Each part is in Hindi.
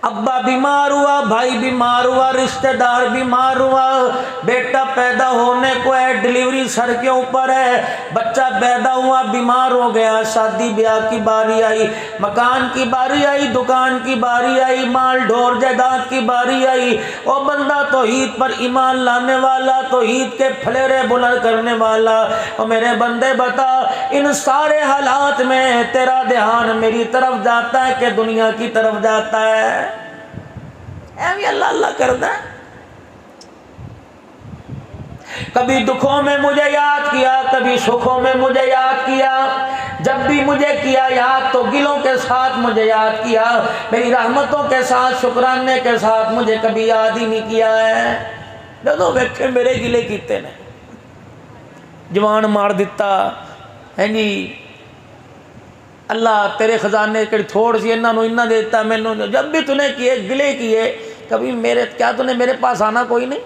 अब्बा बीमार हुआ, भाई बीमार हुआ, रिश्तेदार बीमार हुआ, बेटा पैदा होने को है, डिलीवरी सर के ऊपर है, बच्चा पैदा हुआ बीमार हो गया, शादी ब्याह की बारी आई, मकान की बारी आई, दुकान की बारी आई, माल ढोर जायदाद की बारी आई। ओ बंदा तौहीद पर ईमान लाने वाला, तौहीद के फलेरे बुलंद करने वाला, और मेरे बंदे बता इन सारे हालात में तेरा ध्यान मेरी तरफ जाता है कि दुनिया की तरफ जाता है? ऐ अल्लाह अल्लाह करता है। कभी दुखों में मुझे याद किया, कभी सुखों में मुझे याद किया, जब भी मुझे किया याद तो गिलों के साथ मुझे याद किया, मेरी रहमतों के साथ शुक्राने के साथ मुझे कभी याद ही नहीं किया है। जो वेखे मेरे गिले कीते ने, जवान मार दिता है जी, अल्लाह तेरे खजाने के थोड़ सी इन्हों इन्ना दे दिता मैनू, जब भी तूने किए गिले किए, कभी मेरे क्या तूने मेरे पास आना कोई नहीं?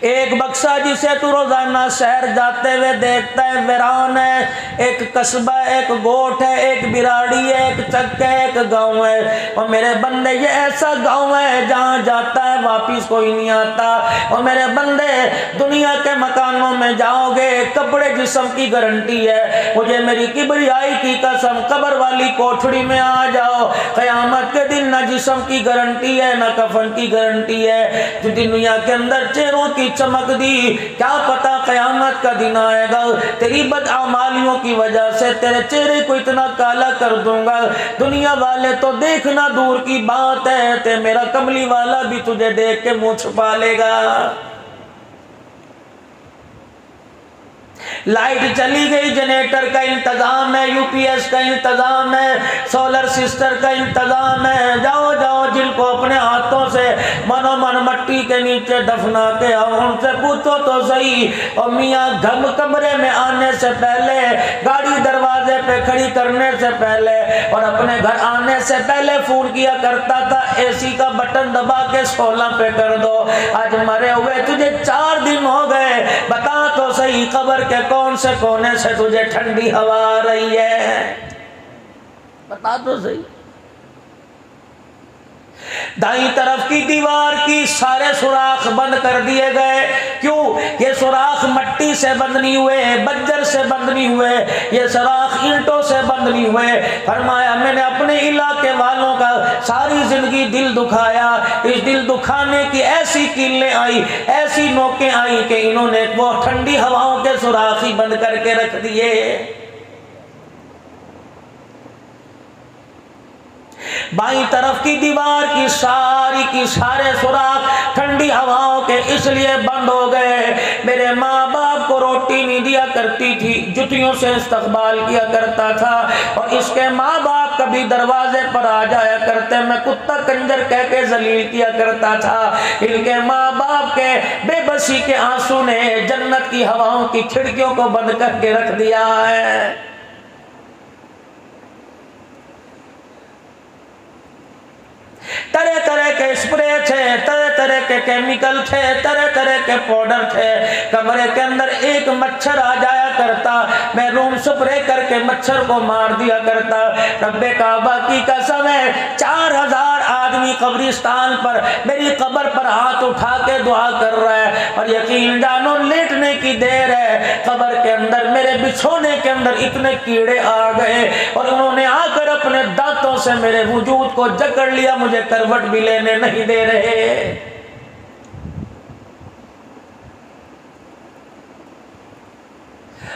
एक बक्सा जिसे तू रोजाना शहर जाते हुए देखता है वीरान है, एक कस्बा है, एक गोठ है, एक बिराड़ी है, एक चक है, एक गांव है। और मेरे बंदे ये ऐसा गांव है जहां जाता है वापिस कोई नहीं आता। और मेरे बंदे दुनिया के मकानों में जाओगे कपड़े जिस्म की गारंटी है, मुझे मेरी किबरियाई की कसम कब्र वाली कोठड़ी में आ जाओ, क़यामत के दिन ना जिस्म की गारंटी है ना कफन की गारंटी है। जो दुनिया के अंदर चेहरों की चमक दी, क्या पता क़यामत का दिन आएगा तेरी बदअमालियों की वजह से तेरे चेहरे को इतना काला कर दूंगा, दुनिया वाले तो देखना दूर की बात है, ते मेरा कमली वाला भी तुझे देख के मुंह छुपा लेगा। लाइट चली गई, जनरेटर का इंतजाम है, यूपीएस का इंतजाम है, सोलर सिस्टर का इंतजाम है, जाओ जाओ जिनको अपने हाथों से मनोमन मट्टी के नीचे दफना के आओ, उनसे पूछो तो सही। और मियाँ घम कमरे में आने से पहले, गाड़ी दरवाजे पे खड़ी करने से पहले और अपने घर आने से पहले फोन किया करता था, एसी का बटन दबा के 16 पे कर दो। आज मरे हुए तुझे 4 दिन हो गए, बता तो सही कब्र के कौन से कोने से तुझे ठंडी हवा आ रही है? बता तो सही। दाई तरफ की दीवार की सारे सुराख बंद कर दिए गए। क्यों? ये सुराख मट्टी से बंद नहीं हुए, बज्जर से बंद नहीं हुए, ये सुराख ईंटों से बंद नहीं हुए। फरमाया मैंने अपने इलाके वालों का सारी जिंदगी दिल दुखाया, इस दिल दुखाने की ऐसी कीलें आई, ऐसी नोकें आई कि इन्होंने वो ठंडी हवाओं के सुराख ही बंद करके रख दिए। बाईं तरफ की दीवार की सारे सुराख ठंडी हवाओं के इसलिए बंद हो गए। मेरे माँ बाप को रोटी नहीं दिया करती थी, जुतियों से इस्तकबाल किया करता था, और इसके माँ बाप कभी दरवाजे पर आ जाया करते, मैं कुत्ता कंजर कह के जलील किया करता था। इनके माँ बाप के बेबसी के आंसू ने जन्नत की हवाओं की खिड़कियों को बंद करके रख दिया है। तरह तरह के स्प्रे थे, तरह तरह के केमिकल थे, तरह तरह के पाउडर थे। कमरे के अंदर एक मच्छर आ जाया करता, मैं रूम स्प्रे करके मच्छर को मार दिया करता। रब्बे काबा की कसम है, 4000 आदमी कब्रिस्तान पर मेरी कब्र पर हाथ उठा के दुआ कर रहा है, और यकीन जानो लेटने की देर है, कब्र के अंदर मेरे बिछोने के अंदर इतने कीड़े आ गए और उन्होंने आकर अपने दांतों से मेरे वजूद को जकड़ लिया, मुझे करवट भी लेने नहीं दे रहे।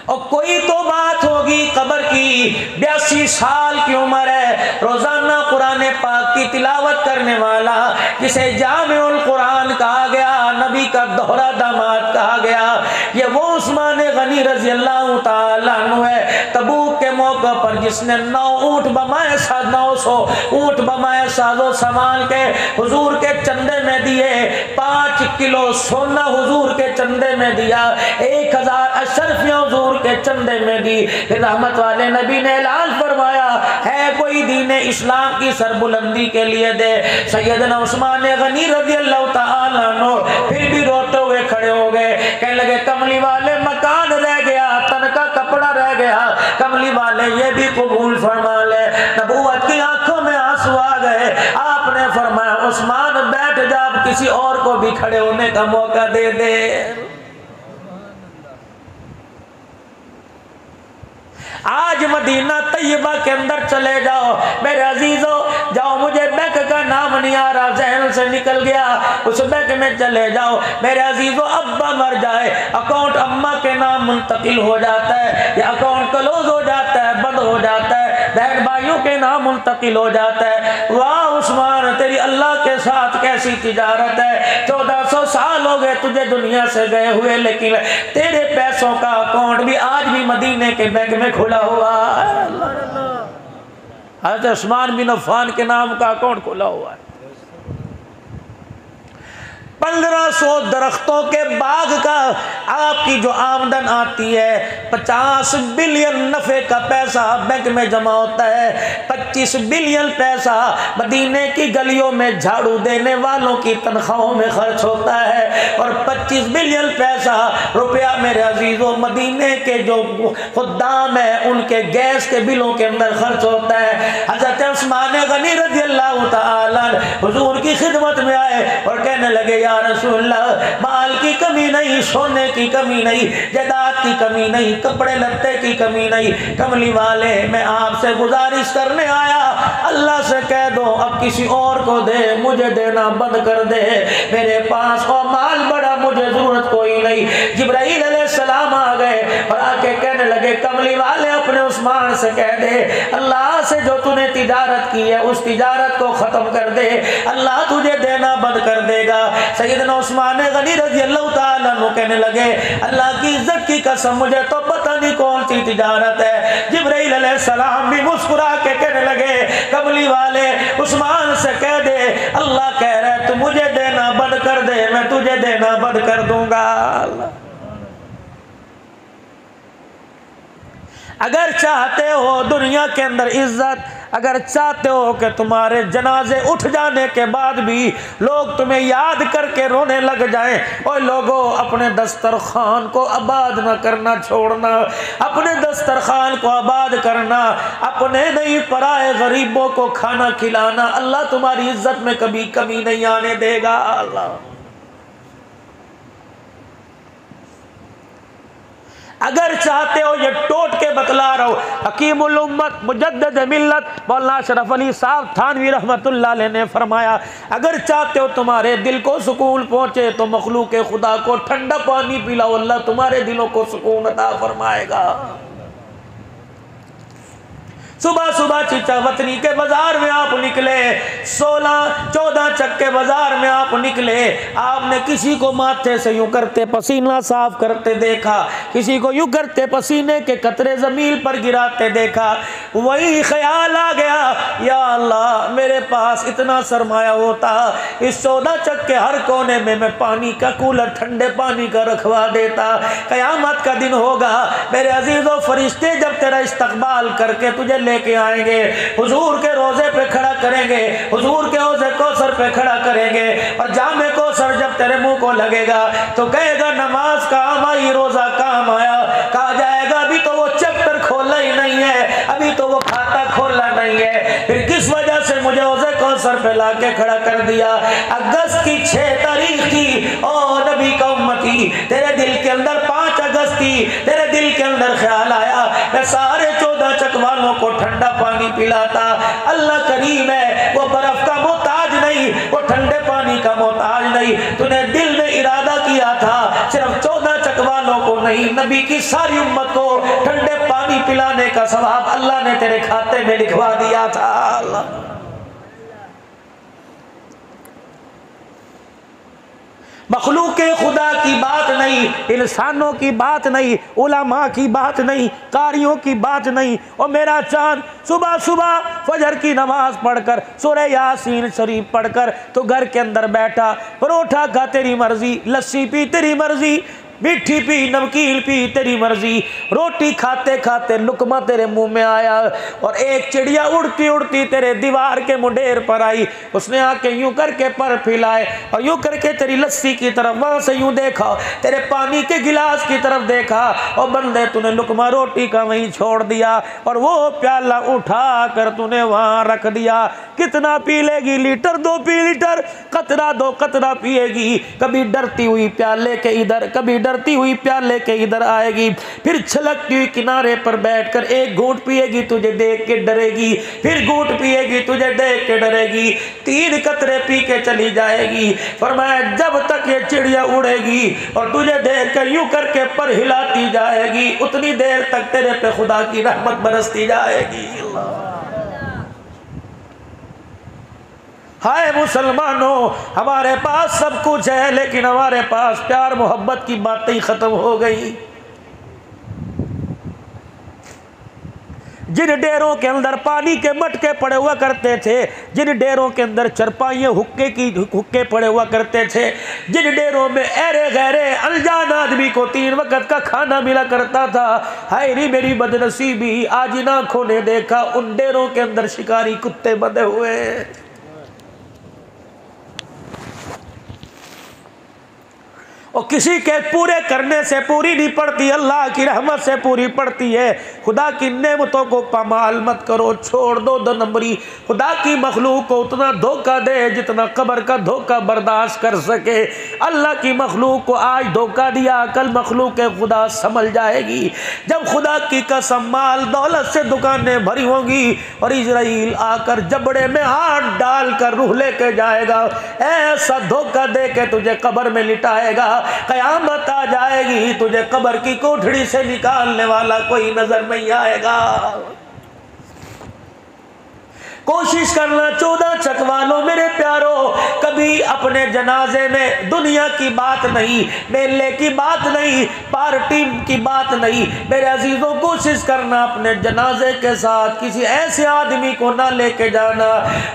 और कोई तो बात होगी कब्र की, 82 साल की उम्र है, रोजाना कुरान पाक की तिलावत करने वाला, जिसे जामिउल कुरान कहा गया, नबी का दोहरा दामाद कहा गया, ये वो उस्मान गनी रजी अल्लाह ताला अन्हु है। तबूक के मौके पर जिसने 9 ऊंट बमाए 900 ऊंट बमाए साजो सामान के हुजूर के चंदे में दिए, 5 किलो सोना हुजूर के चंदे में दिया, 1000 अशरफियां हुजूर के चंदे में दी। फिर रहमत वाले नबी ने ऐलान फरमाया, है कोई दीन इस्लाम की सरबुलंदी के लिए दे। सैयदना उस्मान गनी रज़ी अल्लाह ताला अन्हु फिर भी रोते हुए खड़े हो गए, कहने लगे कमली वाले मकान रह गया, तन का कपड़ा रह गया, कमली वाले ये भी कबूल फरमा ले। नबूवत की आंसू आ गए। आपने फरमाया उस्मान बैठ जा, अब किसी और को भी खड़े होने का मौका दे दे। आज मदीना तैयबा के अंदर चले जाओ मेरे अजीजों, जाओ, मुझे बैंक का नाम नहीं आ रहा, जहन से निकल गया, उस बैंक में चले जाओ मेरे अजीजों। अब्बा मर जाए, अकाउंट अम्मा के नाम मुंतकिल हो जाता है, या अकाउंट क्लोज हो जाता है, बंद हो जाता है, बहन भाइयों के नाम मुंतकिल हो जाता है। वाह उस्मान, तेरी अल्लाह के साथ कैसी तिजारत है। 1400 साल हो गए तुझे दुनिया से गए हुए, लेकिन तेरे पैसों का अकाउंट भी आज भी मदीने के बैंक में खुला हुआ है। हज़रत उस्मान बिन अफ़्फ़ान के नाम का अकाउंट खुला हुआ है। 1500 दरख्तों के बाग का आपकी जो आमदन आती है, 50 बिलियन नफे का पैसा बैंक में जमा होता है। 25 बिलियन पैसा मदीने की गलियों में झाड़ू देने वालों की तनख्वाहों में खर्च होता है, और 25 बिलियन पैसा रुपया मेरे अजीजों मदीने के जो खुद्दाम है उनके गैस के बिलों के अंदर खर्च होता है। हज़रत उस्मान गनी रज़ी अल्लाह तआला हुजूर की खिदमत में आए और कहने लगे या रसूलल्लाह, माल की कमी नहीं, सोने की कमी नहीं, जायदाद की कमी नहीं, कपड़े लत्ते की कमी नहीं, कमली वाले मैं आपसे गुजारिश करने आया, अल्लाह से कह दो अब किसी और को दे, मुझे देना बंद कर दे, मेरे पास और माल बड़ा, मुझे जरूरत कोई नहीं। जिब्राइल अलैहिस्सलाम आ गए और आके कहने लगे कमली वाले अपने उस्मान से कह दे अल्लाह से जो तूने तिजारत की है उस तिजारत को खत्म कर दे, अल्लाह तुझे देना बंद कर देगा। सैयदना उस्मान गनी रज़ी अल्लाह तआला अन्हु कहने लगे अल्लाह की इज्जत की कसम मुझे तो पता नहीं कौन सी तिजारत है। जिब्राइल अलैहिस्सलाम भी मुस्कुरा के कहने लगे कमली वाले उस्मान से कह दे अल्लाह कह रहा है तू मुझे देना बंद कर दे, मैं तुझे देना बंद कर दूंगा। अगर चाहते हो दुनिया के अंदर इज्जत, अगर चाहते हो कि तुम्हारे जनाजे उठ जाने के बाद भी लोग तुम्हें याद करके रोने लग जाएं, और लोगों अपने दस्तरखान को आबाद न करना छोड़ना, अपने दस्तरखान को आबाद करना, अपने नहीं पराए गरीबों को खाना खिलाना, अल्लाह तुम्हारी इज्जत में कभी कमी नहीं आने देगा। अल्लाह अगर चाहते हो, ये टोट के बतला रहा हूं, हकीमुल उम्मत मुजद्दिद मिल्लत मौलाना अशरफ अली साहब थानवी रहमतुल्लाह अलैह ने फरमाया अगर चाहते हो तुम्हारे दिल को सुकून पहुंचे तो मखलूक खुदा को ठंडा पानी पिलाओ, अल्लाह तुम्हारे दिलों को सुकून अता फरमाएगा। सुबह सुबह चीचा वतनी के बाजार में आप निकले, 16-14 चक्के बाजार में आप निकले, आपने किसी को माथे से यूं करते पसीना साफ करते देखा, किसी को यूं करते पसीने के कतरे जमीन पर गिराते देखा। वही ख्याल आ गया या अल्लाह मेरे पास इतना सरमाया होता, इस 14 चक्के हर कोने में मैं पानी का कूलर ठंडे पानी का रखवा देता। कयामत का दिन होगा मेरे अजीजों, फरिश्ते जब तेरा इस्तकबाल करके तुझे लेके आएंगे, हुजूर के रोजे पे खड़ा करेंगे, हुजूर के हौज़े कौसर पे खड़ा करेंगे, और जामे कौसर जब तेरे मुंह को लगेगा तो कहेगा नमाज काम आई, रोजा काम आया। कहा जाएगा अभी तो वो चैप्टर खोला ही नहीं है, अभी तो वो खाता खोला नहीं है, फिर किस वजह से मुझे हौज़े कौसर पे लाके खड़ा कर दिया। अगस्त की 6 तारीख थी, ओ नबी का उम्मती, तेरे दिल के अंदर 5 अगस्त थी, तेरे दिल के अंदर ख्याल आया मैं सारे 14 चक वालों को ठंडा पानी पिलाता। अल्लाह करीम है, वो बर्फ का मोहताज नहीं, वो ठंडे पानी का मोहताज नहीं। तूने दिल में इरादा किया था सिर्फ 14 चक वालों को नहीं, नबी की सारी उम्मत को ठंडे पानी पिलाने का सवाब अल्लाह ने तेरे खाते में लिखवा दिया था। अल्लाह मखलूक खुदा की बात नहीं, इंसानों की बात नहीं, उलमा की बात नहीं, कारियों की बात नहीं। और मेरा चांद सुबह सुबह फजर की नमाज पढ़कर सूरह यासीन शरीफ पढ़कर तो घर के अंदर बैठा, परोठा खा तेरी मर्जी, लस्सी पी तेरी मर्जी, मीठी पी, नमकीन पी, तेरी मर्जी। रोटी खाते खाते लुकमा तेरे मुंह में आया और एक चिड़िया उड़ती उड़ती तेरे दीवार के मुंडेर पर आई। उसने आके यूं करके पर फैलाए और यूं करके तेरी लस्सी की तरफ, वहां से यूं देखा, तेरे पानी के गिलास की तरफ देखा और बंदे तूने लुकमा रोटी का वहीं छोड़ दिया और वो प्याला उठा कर तूने वहां रख दिया। कितना पी लेगी? लीटर 2 पी लीटर, कतरा 2 कतरा पिएगी। कभी डरती हुई प्याले के इधर, कभी डरती हुई प्याले के इधर आएगी, फिर छलकती हुई किनारे पर बैठकर एक घूंट पिएगी, तुझे देख के डरेगी, फिर घूंट पिएगी, तुझे देख के डरेगी, 3 कतरे पी के चली जाएगी। फरमाया जब तक ये चिड़िया उड़ेगी और तुझे देख कर यूं करके पर हिलाती जाएगी, उतनी देर तक तेरे पे खुदा की रहमत बरसती जाएगी। हाय मुसलमानों, हमारे पास सब कुछ है लेकिन हमारे पास प्यार मोहब्बत की बातें ही खत्म हो गई। जिन डेरों के अंदर पानी के मटके पड़े हुआ करते थे, जिन डेरों के अंदर चरपाइयाँ हुक्के पड़े हुआ करते थे, जिन डेरों में ऐरे गहरे अनजान आदमी को 3 वक्त का खाना मिला करता था, हाय री मेरी बदनसीबी, आज इन आंखों ने देखा उन डेरों के अंदर शिकारी कुत्ते बंधे हुए। और किसी के पूरे करने से पूरी नहीं पड़ती, अल्लाह की रहमत से पूरी पड़ती है। खुदा की नेमतों को पामाल मत करो, छोड़ दो 2 नंबरी। खुदा की मखलूक को उतना धोखा दे जितना कब्र का धोखा बर्दाश्त कर सके। अल्लाह की मखलूक को आज धोखा दिया, कल मखलूक खुदा समझ जाएगी। जब खुदा की कसम माल दौलत से दुकानें भरी होंगी और इजराइल आकर जबड़े में हाथ डालकर रूह लेके जाएगा, ऐसा धोखा दे के तुझे कब्र में लिटाएगा। कयामत आ जाएगी, तुझे कब्र की कोठड़ी से निकालने वाला कोई नजर नहीं आएगा। कोशिश करना 14 चकवा लो मेरे प्यारो, कभी अपने जनाजे में दुनिया की बात नहीं, मेले की बात नहीं, पार्टी की बात नहीं। मेरे अजीजों, कोशिश करना अपने जनाजे के साथ किसी ऐसे आदमी को ना लेके जाना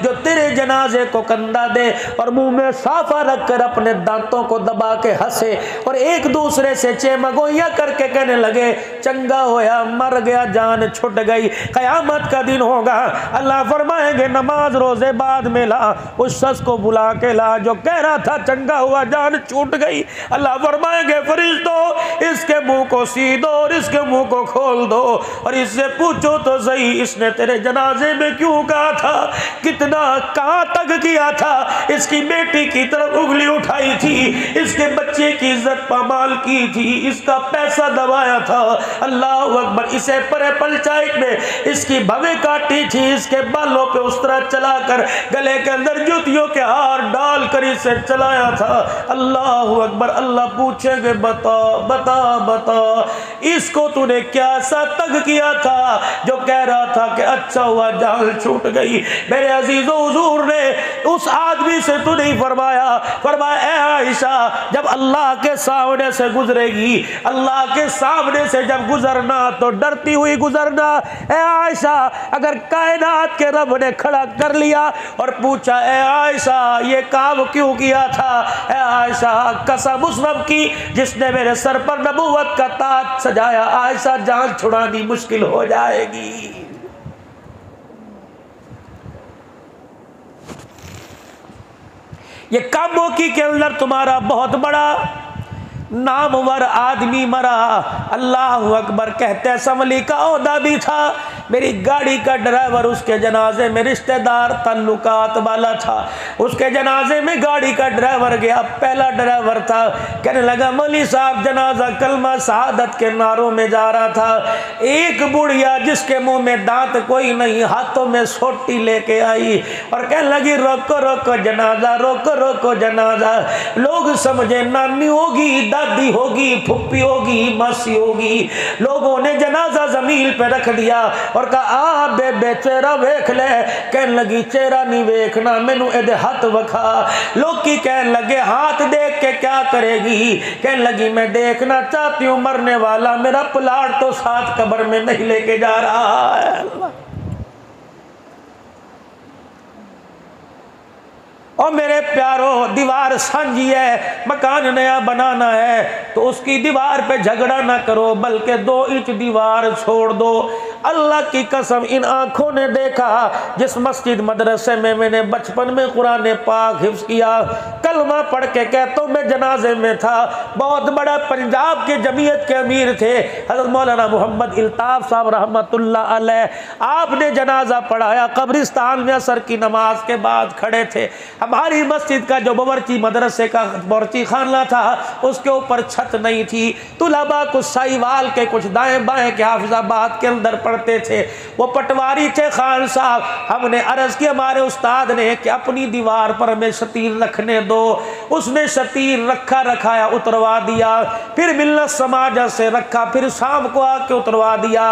जो तेरे जनाजे को कंधा दे और मुंह में साफा रखकर अपने दांतों को दबा के हंसे और एक दूसरे से चेमगोइया करके कहने लगे चंगा होया, मर गया, जान छुट गई। कयामत का दिन होगा, अल्लाह फरमाएंगे नमाज रोजे बाद में ला, उस शख्स को बुला के ला जो कह रहा था चंगा हुआ, जान छूट गई। अल्लाह फरमाएंगे फरिश्तों, इसके मुंह को सी दो और इसके मुंह को खोल दो और इससे पूछो तो सही, इसने तेरे जनाजे में क्यों कहा था, कितना कहां तक किया था, इसकी बेटी की तरफ उंगली उठाई थी, इसके बच्चे की इज्जत पामाल की थी, इसका पैसा दबाया था, अल्लाह अकबर, इसे परे पंचायत में इसकी भवें काटी थी, इसके बालों पे उस तरह चलाकर गले के अंदर जूतियों के हार डालकर इसे चलाया था। अल्लाह अकबर। अल्लाह पूछेंगे बता बता बता, इसको तूने क्या सा तंग किया था जो कह रहा था कि अच्छा हुआ जान छूट गई। मेरे अजीजों, हुजूर ने उस आदमी से तो नहीं फरमाया, फरमाया ए आयशा, जब अल्लाह के सामने से गुजरेगी, अल्लाह के सामने से जब गुजरना तो डरती हुई गुजरना। ए आयशा, अगर कायनात के रब ने खड़ा कर लिया और पूछा ए आयशा ये काम क्यों किया था, ए आयशा कसम उस रब की जिसने मेरे सर पर नबूवत का ताज सजाया, आयशा जान छुड़ानी मुश्किल हो जाएगी। ये कामोकी के अंदर तुम्हारा बहुत बड़ा नामवर आदमी मरा। अल्लाह अकबर। कहते समली का ओहदा भी था, मेरी गाड़ी का ड्राइवर उसके जनाजे में रिश्तेदार ताल्लुकात वाला था, उसके जनाजे में गाड़ी का ड्राइवर गया, पहला ड्राइवर था। कहने लगा मौली साहब जनाजा कलमा शहादत के नारों में जा रहा था, एक बुढ़िया जिसके मुंह में दांत कोई नहीं हाथों में सोटी लेके आई और कहने लगी रोको रोको जनाजा, रोको रोको जनाजा। लोग समझे नानी होगी, दादी होगी, फुप्पी होगी, मासी होगी। लोगों ने जनाजा जमीन पे रख दिया और कहा आ बेबे चेहरा वेख ले। कहने लगी चेहरा नहीं वेखना, मैनू एदे हाथ वखा। लोग की कहने लगे हाथ देख के क्या करेगी। कहने लगी मैं देखना चाहती हूँ मरने वाला मेरा प्लाट तो साथ कब्र में नहीं लेके जा रहा है। और मेरे प्यारों दीवार सांझी है, मकान नया बनाना है तो उसकी दीवार पे झगड़ा ना करो, बल्कि 2 इंच दीवार छोड़ दो। अल्लाह की कसम इन आंखों ने देखा जिस मस्जिद मदरसे में मैंने बचपन में कुरान पाक हिफ्ज किया, कलमा पढ़ के कहता हूँ मैं जनाजे में था। बहुत बड़ा पंजाब के जमीयत के अमीर थे हज़रत मौलाना मोहम्मद इल्ताफ़ साहब रहमतुल्लाह अलैह। आपने जनाजा पढ़ाया, कब्रिस्तान में असर की नमाज के बाद खड़े थे। हमारी मस्जिद का जो बावर्ची मदरसे का बावर्ची खाना था उसके ऊपर छत नहीं थी। तुलबा कुछ साहिवाल के कुछ दाएं बाएं के हाफिजाबाद के अंदर पढ़ते थे, वो पटवारी थे खान साहब। हमने अर्ज की हमारे उस्ताद ने कि अपनी दीवार पर हमें शतीर रखने दो। उसने शतीर रखाया उतरवा दिया, फिर मिल्लत समाज से रखा, फिर शाम को आके उतरवा दिया।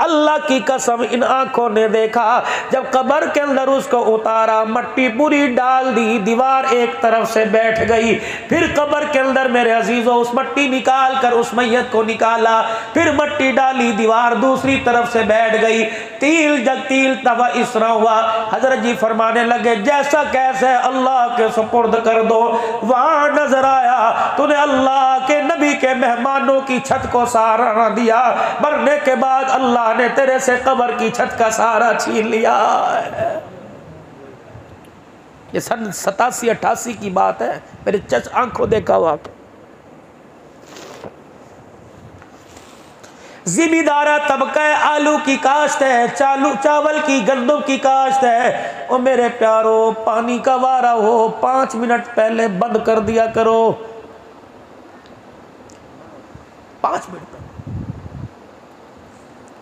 अल्लाह की कसम इन आंखों ने देखा जब कब्र के अंदर उसको उतारा, मट्टी पूरी डाल दी, दीवार एक तरफ से बैठ गई। फिर कब्र के अंदर मेरे अजीजों उस मट्टी निकाल कर उस मैयत को निकाला, फिर मट्टी डाली, दीवार दूसरी तरफ से बैठ गई। तील तवा इसरा हुआ। हजरत जी फरमाने लगे जैसा कैसे अल्लाह के सुपुर्द कर दो। वहां नजर आया तूने अल्लाह के नबी के मेहमानों की छत को सहारा न दिया, मरने के बाद अल्लाह ने तेरे से कब्र की छत का सहारा छीन लिया। ये सन 87-88 की बात है, मेरे चच आंखों देखा हुआ। जिमीदारा तबका है, आलू की काश्त है, चावल की गंदम की काश्त है। और मेरे प्यारो पानी का वारा हो 5 मिनट पहले बंद कर दिया करो, 5 मिनट तक।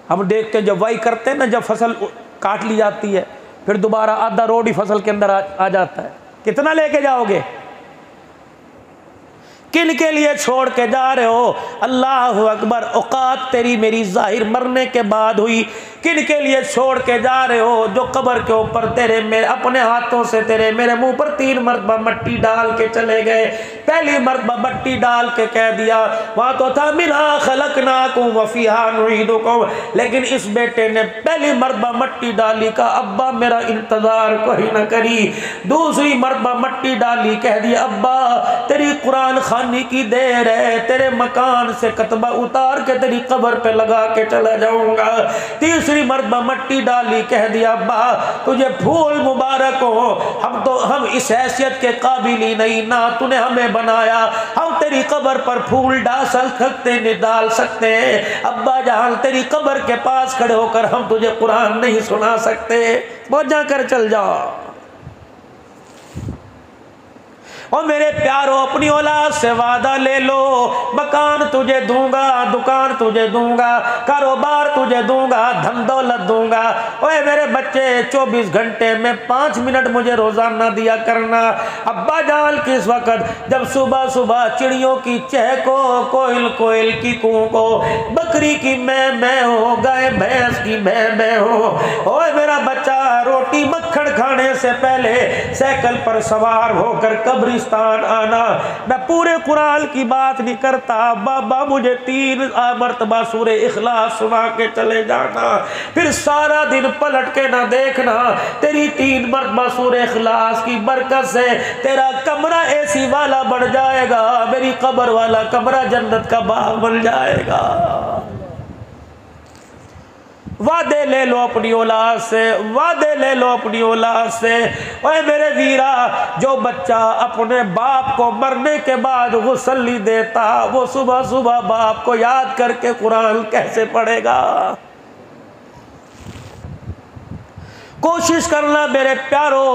हम देखते हैं जब वाई करते हैं ना, जब फसल काट ली जाती है फिर दोबारा आधा रोड ही फसल के अंदर आ जाता है। कितना लेके जाओगे? किन के लिए छोड़ के जा रहे हो? अल्लाह अकबर, औकात तेरी मेरी जाहिर मरने के बाद हुई। किन के लिए छोड़ के जा रहे हो? जो कब्र के ऊपर तेरे मेरे अपने हाथों से तेरे मेरे मुंह पर 3 मरतबा मट्टी डाल के चले गए। पहली मरतबा मट्टी डाल के कह दिया, वहां तो था मिन्हा खलकनाकुम व फीहा नुईदुकुम, लेकिन इस बेटे ने पहली मरतबा मट्टी डाली का अब्बा मेरा इंतजार कोई न करी। दूसरी मरतबा मट्टी डाली, कह दिया अब्बा तेरी कुरान खानी की देर है, तेरे मकान से कतबा उतार के तेरी कब्र पे लगा के चला जाऊंगा। तीसरी मरतबा मट्टी डाली, कह दिया अब्बा तुझे फूल मुबारक हो, हम इस हैसियत के काबिल ही नहीं, ना तूने हमें बनाया हम तेरी कब्र पर फूल डाल सकते नहीं डाल सकते। अब्बा जहां तेरी कब्र के पास खड़े होकर हम तुझे कुरान नहीं सुना सकते, बहुत जाकर चल जाओ। और मेरे प्यारो अपनी औलाद से वादा ले लो, मकान तुझे दूंगा, दुकान तुझे दूंगा, कारोबार तुझे दूंगा, धन दौलत दूंगा। ओए मेरे बच्चे 24 घंटे में 5 मिनट मुझे रोजाना दिया करना। अब्बा जान किस वक्त जब सुबह सुबह चिड़ियों की चहको, कोयल कोयल की कूको, बकरी की मैं हो, गाय भैंस की मैं हो। ओए मेरा बच्चा रोटी मक्खन खाने से पहले साइकिल पर सवार होकर कब्रिस्तान आना। मैं पूरे कुरान की बात नहीं करता, बाबा मुझे 3 मरतबा सूरे इखलास सुना के चले जाना, फिर सारा दिन पलट के ना देखना। तेरी 3 मरतबा सूरे इखलास की बरकत से तेरा कमरा एसी वाला बढ़ जाएगा, मेरी कब्र वाला कमरा जन्नत का बाग बन जाएगा। वादे ले लो अपनी औलाद से, वादे ले लो अपनी औलाद से। ओए मेरे वीरा, जो बच्चा अपने बाप को मरने के बाद गुस्ल नहीं देता, वो सुबह सुबह बाप को याद करके कुरान कैसे पढ़ेगा? कोशिश करना मेरे प्यारो,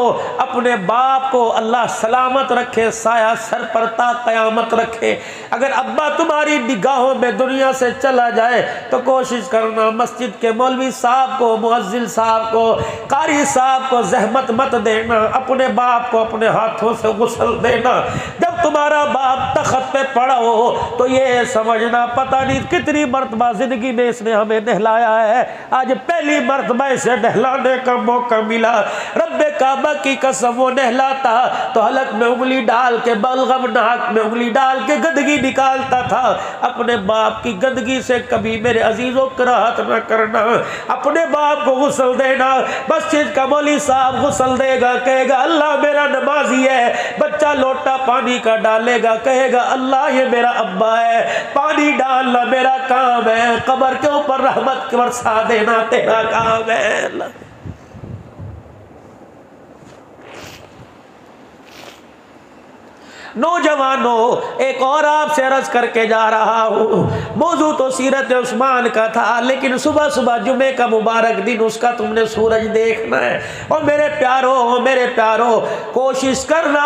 अपने बाप को अल्लाह सलामत रखे, साया सर पर ता कयामत रखे। अगर अब्बा तुम्हारी निगाहों में दुनिया से चला जाए तो कोशिश करना मस्जिद के मौलवी साहब को, मुअज्जिल साहब को, कारी साहब को जहमत मत देना, अपने बाप को अपने हाथों से गुस्ल देना। जब जब तुम्हारा बाप तख्त पे पड़ा हो तो ये समझना पता नहीं कितनी मर्तबा जिंदगी में इसने हमें नहलाया है, आज पहली मर्तबा इसे नहलाने का मौका मिला। रब्बे काबा की कसम वो नहलाता तो हलक में उंगली डाल के, बलगम नाक में उंगली डाल के गंदगी निकालता था। अपने बाप की गंदगी से कभी मेरे अजीजों कराहत न करना। अपने बाप को गुस्ल देना, मस्जिद का मौलवी साहब गुस्ल देगा, कहेगा अल्लाह मेरा नमाजी है। बच्चा लोटा पानी का डालेगा, कहेगा अल्लाह ये मेरा अब्बा है, पानी डालना मेरा काम है। कब्र के ऊपर रहमत बरसा देना तेरा काम है। नौजवानों, एक और आपसे अर्ज करके जा रहा हूँ। मौजू तो सीरत उस्मान का था, लेकिन सुबह सुबह जुमे का मुबारक दिन उसका तुमने सूरज देखना है। और मेरे प्यारों, कोशिश करना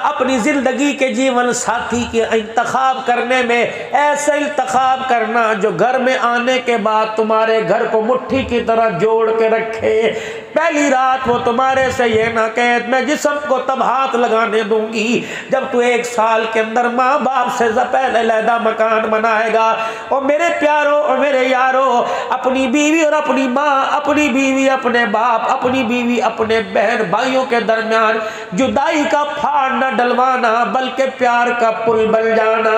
अपनी ज़िंदगी के जीवन साथी के इंतखाब करने में ऐसा इंतखाब करना जो घर में आने के बाद तुम्हारे घर को मुट्ठी की तरह जोड़ के रखे। पहली रात वो तुम्हारे से ये ना कहे मैं जिस्म को तब हाथ लगाने दूंगी जब तू 1 साल के अंदर माँ बाप से पहले लहदा मकान बनाएगा। और मेरे प्यारों और मेरे यारों, अपनी बीवी और अपनी माँ, अपनी बीवी अपने बाप, अपनी बीवी अपने बहन भाइयों के दरमियान जुदाई का फाड़ न डलवाना, बल्कि प्यार का पुल बन जाना।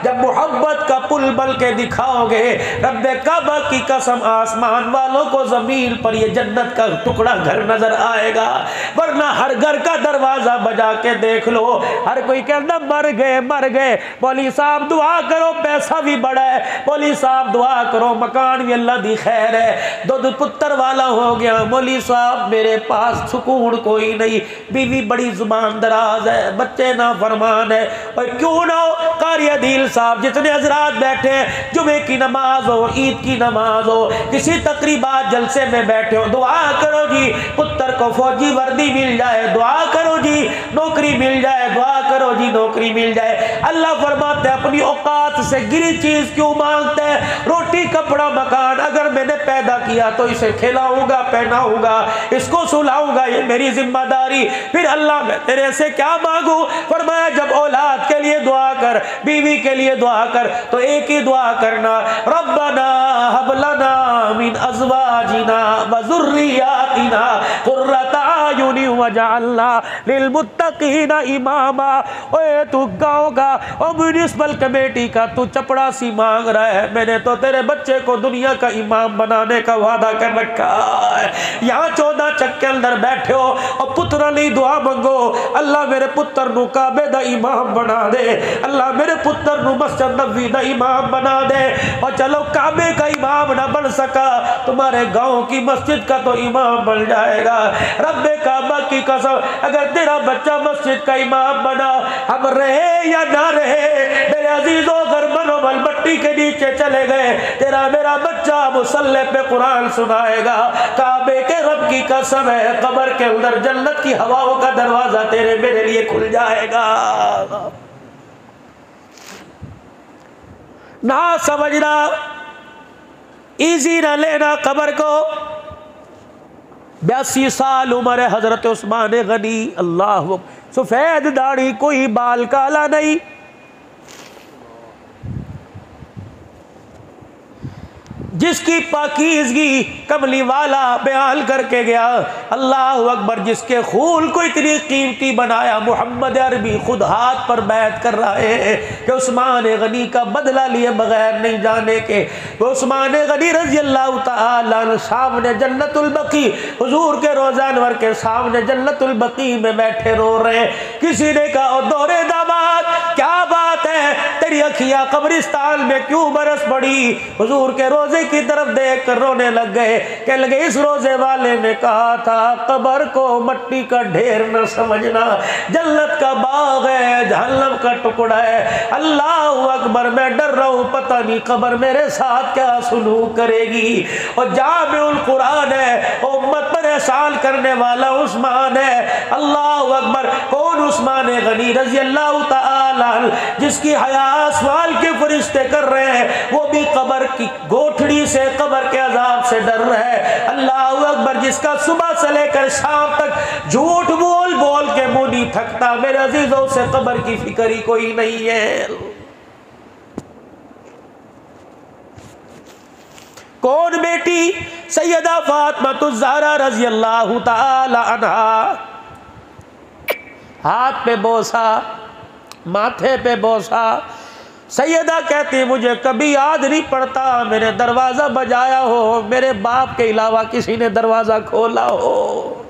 जब मोहब्बत का पुल बल के दिखाओगे, रब्बे काबा की कसम आसमान वालों को जमीन पर ये जन्नत का टुकड़ा घर नजर आएगा। वरना हर घर का दरवाजा बजा के देख लो, हर कोई कहना मर गए। मौलवी साहब दुआ करो, पैसा भी बड़ा है। मौलवी साहब दुआ करो, मकान भी अल्लाह दी खैर है, दो पुत्र वाला हो गया। मौलवी साहब मेरे पास सुकून कोई नहीं, बीवी बड़ी जुबान दराज है, बच्चे ना फरमान है। और क्यों ना हो कारी अदील साहब, जितने हजरात बैठे हैं, जुमे की नमाज हो, ईद की नमाज हो, किसी तकरीबात जलसे में बैठे हो, दुआ करो जी पुत्र को फौजी वर्दी मिल जाए, दुआ करो जी नौकरी मिल जाए, दुआ करो जी नौकरी मिल जाए। अल्लाह फरमाते हैं अपनी औकात से गिरी चीज क्यों मांगते हैं? रोटी कपड़ा मकान अगर मैंने पैदा किया तो इसे खिलाऊंगा, पहनाऊंगा, इसको सुलाऊंगा, ये मेरी जिम्मेदारी। फिर अल्लाह मैं तेरे से क्या मांगू? फरमाया जब औलाद के लिए दुआ कर, बीवी के लिए दुआ कर, तो एक ही दुआ करना, रब्बना हब लना मिन अज़वाजिना व ज़ुर्रियातिना क़ुर्रता अयुनि वजअलना लिलमुत्तक़ीना इमामा। ओए तू गाँव का और म्यूनिसिपल कमेटी का तू चपड़ासी मांग रहा है, मैंने तो तेरे बच्चे को दुनिया का इमाम बनाने का वादा कर रखा है। यहाँ 14 चक्के अंदर बैठे हो और पुत्र नहीं दुआ मांगो, अल्लाह मेरे पुत्र नु काबे दा इमाम बना दे, अल्लाह मेरे पुत्र नु मस्जिद नबवी दा इमाम बना दे। और चलो काबे का इमाम ना बन सका, तुम्हारे गाँव की मस्जिद का तो इमाम बन जाएगा। रब्बे काबा की कसम, अगर तेरा बच्चा मस्जिद का इमाम बना, अब रहे या ना रहे, मेरे अजीजों अगर मनोबल मट्टी के नीचे चले गए, तेरा मेरा बच्चा मुसल्ले पे कुरान सुनाएगा। काबे के रब की कसम है, कब्र के अंदर जन्नत की हवाओं का दरवाजा तेरे मेरे लिए खुल जाएगा। ना समझना, इजी ना लेना कब्र को। 82 साल उम्र है हजरत उस्मान गनी, अल्लाह, सफेद दाढ़ी, कोई बाल काला नहीं। जिसकी पाकीज़गी कमली वाला बयान करके गया, अल्लाह अकबर, जिसके खून को इतनी कीमती बनाया। मोहम्मद अरबी खुद हाथ पर बैत कर रहे हैं कि उस्मान गनी का बदला लिए बगैर नहीं जाने के। वो उस्मान गनी रज़ी अल्लाह तआला अन्हु सामने जन्नतुल बकी, हुजूर के रोज़ा अनवर के सामने जन्नतुल बकी में बैठे रो रहे हैं। किसी ने कहा दोरे दामाद क्या बात है, तेरी अखियाँ कब्रिस्तान में क्यों बरस पड़ी? हुजूर के रोजे की तरफ देख कर रोने लग गए। कह लगे इस रोजे वाले ने कहा था कब्र को मट्टी का ढेर न समझना, जन्नत का बाग है, जहन्नम का टुकड़ा है। अल्लाह अकबर, मैं डर रहा हूँ, पता नहीं कब्र मेरे साथ क्या सुलूक करेगी। और जामिउल कुरान है, उम्मत पर एहसान करने वाला उस्मान है। अल्लाह अकबर, कौन? उस्मान गनी रज़ी अल्लाह तआला अन्हु, जिसकी हया आसमान के फरिश्ते कर रहे हैं, वो भी कब्र की गोठड़ी से, कब्र के अजाब से डर रहा है। अल्लाह अकबर, जिसका सुबह से लेकर शाम तक झूठ बोल बोल के मुंह नहीं थकता। मेरे अजीजों से कब्र की फिक्र ही कोई नहीं है। कौन बेटी? सैयदा फातिमा ज़हरा रज़ी अल्लाह ताला अन्हा। हाथ पे बोसा, माथे पे बोसा। सैयदा कहती मुझे कभी याद नहीं पड़ता मैंने दरवाज़ा बजाया हो, मेरे बाप के अलावा किसी ने दरवाज़ा खोला हो।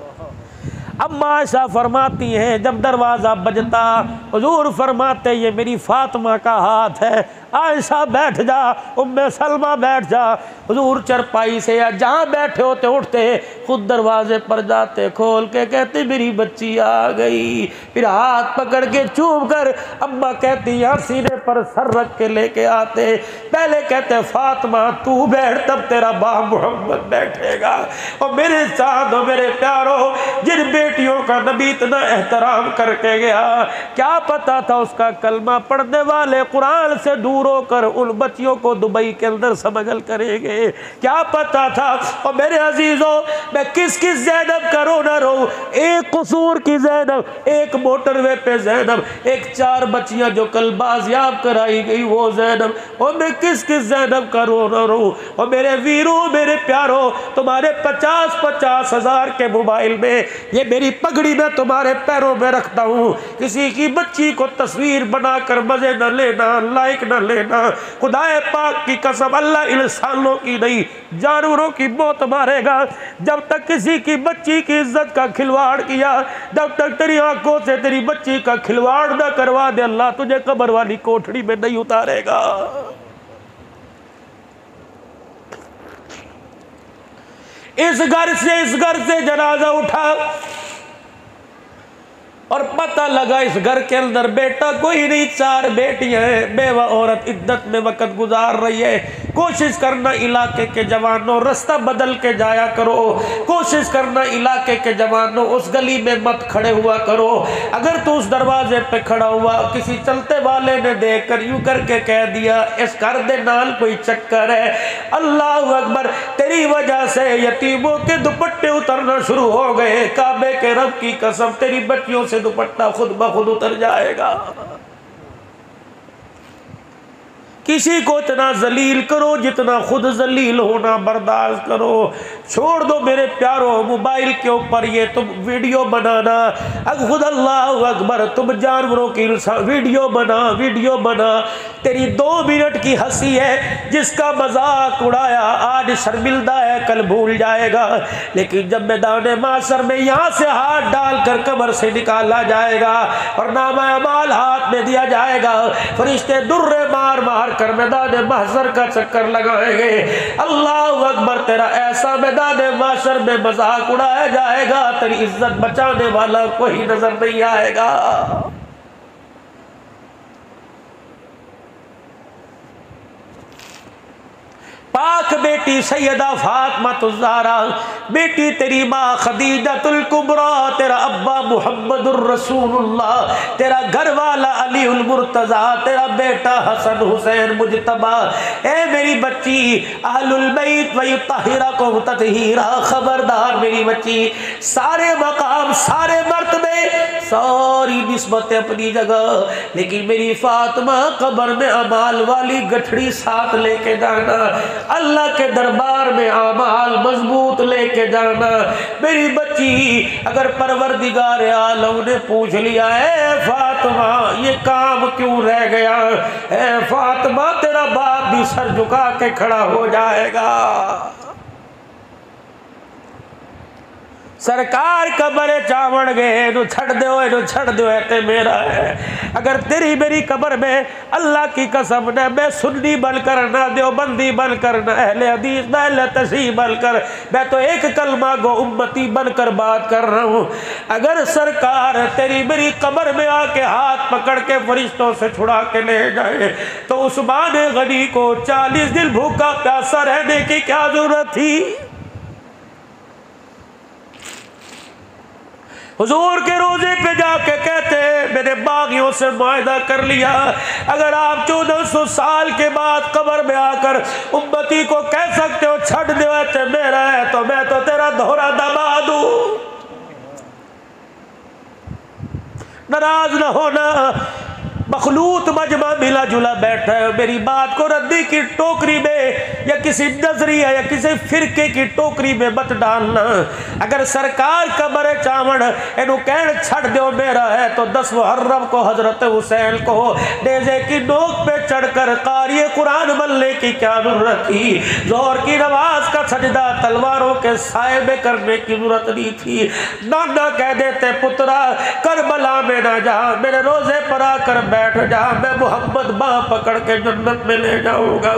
अम्मा आयशा फरमाती हैं जब दरवाज़ा बजता हुजूर फरमाते ये मेरी फातिमा का हाथ है, आयशा बैठ जा, उम्मे सलमा बैठ जा। हुजूर चरपाई से या जहाँ बैठे होते उठते खुद दरवाजे पर जाते, खोल के कहते मेरी बच्ची आ गई। फिर हाथ पकड़ के चूम कर अम्मा कहती यहाँ सीने पर सर रख के लेके आते। पहले कहते फातिमा तू बैठ, तब तेरा बाप मोहम्मद बैठेगा। और मेरे साथ मेरे प्यारों, जिन बेटियों का नबी इतना एहतराम करके गया, क्या पता था उसका कलमा पढ़ने वाले कुरान से दूर होकर उन बच्चियों को दुबई के अंदर समगल करेंगे। क्या पता था। और मेरे अजीजों, मैं किस किस ज़ैनब का रो ना रो, एक कसूर की ज़ैनब, एक मोटरवे पे ज़ैनब, एक 4 बच्चियां जो कल बाजियाब कराई गई वो ज़ैनब, और मैं किस किस ज़ैनब का रो ना रो। और मेरे वीरों, मेरे प्यारों, तुम्हारे 50-50 हज़ार के मोबाइल में ये मेरी पगड़ी में तुम्हारे पैरों में रखता हूँ। किसी की बच्ची को तस्वीर बनाकर मजे न लेना, लाइक न लेना। खुदाए पाक की कसम, अल्लाह इंसानों की नहीं जानवरों की मौत मारेगा। जब तक किसी की बच्ची की इज्जत का खिलवाड़ किया, जब तक तेरी आंखों से तेरी बच्ची का खिलवाड़ न करवा दे, अल्लाह तुझे कब्र वाली कोठड़ी में नहीं उतारेगा। इस घर से जनाजा उठा और पता लगा इस घर के अंदर बेटा कोई नहीं, 4 बेटियां हैं। बेवा औरत इद्दत में वक्त गुजार रही है। कोशिश करना इलाके के जवानों, रास्ता बदल के जाया करो। कोशिश करना इलाके के जवानों, उस गली में मत खड़े हुआ करो। अगर तू उस दरवाजे पे खड़ा हुआ, किसी चलते वाले ने देखकर यूं करके कह दिया इस घर दे नाल कोई चक्कर है, अल्लाह अकबर, तेरी वजह से यतीमों के दुपट्टे उतरना शुरू हो गए। काबे के रब की कसम, तेरी बच्चियों से दुपट्टा खुद ब खुद उतर जाएगा। किसी को इतना जलील करो जितना खुद जलील होना बर्दाश्त करो। छोड़ दो मेरे प्यारों मोबाइल के ऊपर ये तुम वीडियो बनाना, खुद अल्लाह अकबर, तुम जानवरों की वीडियो बना। तेरी 2 मिनट की हंसी है, जिसका मजाक उड़ाया आज शर्मिंदा है, कल भूल जाएगा। लेकिन जब मैदान माशर में यहाँ से हाथ डालकर कब्र से निकाला जाएगा और नामा अमाल हाथ में दिया जाएगा, फरिश्ते दुर्रे मार मार कर मैदान महशर का चक्कर लगाएंगे। अल्लाह अकबर, तेरा ऐसा मैदान महशर में मजाक उड़ाया जाएगा, तेरी इज्जत बचाने वाला कोई नजर नहीं आएगा। पाक बेटी सैयदा फातिमा ज़हरा, बेटी तेरी माँ खदीजतुल कुबरा, तेरा अब्बा मुहम्मदुर रसूलुल्लाह, तेरा घर वाला अलीउल मुर्तज़ा, तेरा बेटा हसन हुसैन मुजतबा। ए मेरी बच्ची, अहलुल बैत व युतहिरकुम ततहीरा, खबरदार मेरी बच्ची, सारे मकाम, सारे मर्तबे, सारी निस्बतें अपनी जगह, लेकिन मेरी फातिमा कब्र में अमाल वाली गठड़ी साथ लेके जाना, अल्लाह के दरबार में आमाल मजबूत लेके जाना। मेरी बच्ची, अगर परवरदिगार आलम ने पूछ लिया है फातिमा ये काम क्यों रह गया, है फातिमा तेरा बाप भी सर झुका के खड़ा हो जाएगा। सरकार कब्र चावण गए नु छड़ दो ते मेरा है। अगर तेरी मेरी कब्र में अल्लाह की कसम ने, मैं सुन्नी बनकर ना देवबंदी बनकर ना अहले हदीस ना अहले तशरीह बनकर, मैं तो एक कलमा गो उम्मती बनकर बात कर रहा हूँ। अगर सरकार तेरी मेरी कब्र में आके हाथ पकड़ के फरिश्तों से छुड़ा के ले जाए, तो उस्मान गनी को 40 दिन भूखा प्यासा रहने की क्या जरूरत थी। हुजूर के रोजे पे जाके कहते मैंने बागियों से मुआहदा कर लिया, अगर आप 1400 साल के बाद कब्र में आकर उम्मती को कह सकते हो छड़ दे मेरा है, तो मैं तो तेरा दोहरा दामाद हूं। नाराज ना होना। मखलूत मजमा मिला जुला बैठा है, मेरी बात को रद्दी की टोकरी में या किसी नजरिया या किसी फिरके की टोकरी में मत डालना। अगर सरकार कमर चावड़ इनू कहन छड़ दो मेरा है तो 10 मुहर्रम को हजरत हुसैन को नेज़े की नोक पे चढ़कर क़ारिए कुरान बनने की क्या जरूरत थी। जोहर की नमाज का सजदा तलवारों के साए में करने की जरूरत नहीं थी। नाना कह देते पुत्रा करबला में ना जा, मेरे रोजे पर आकर बैठ जा, मैं मोहम्मद बाह पकड़ के जन्नत में ले जाऊंगा।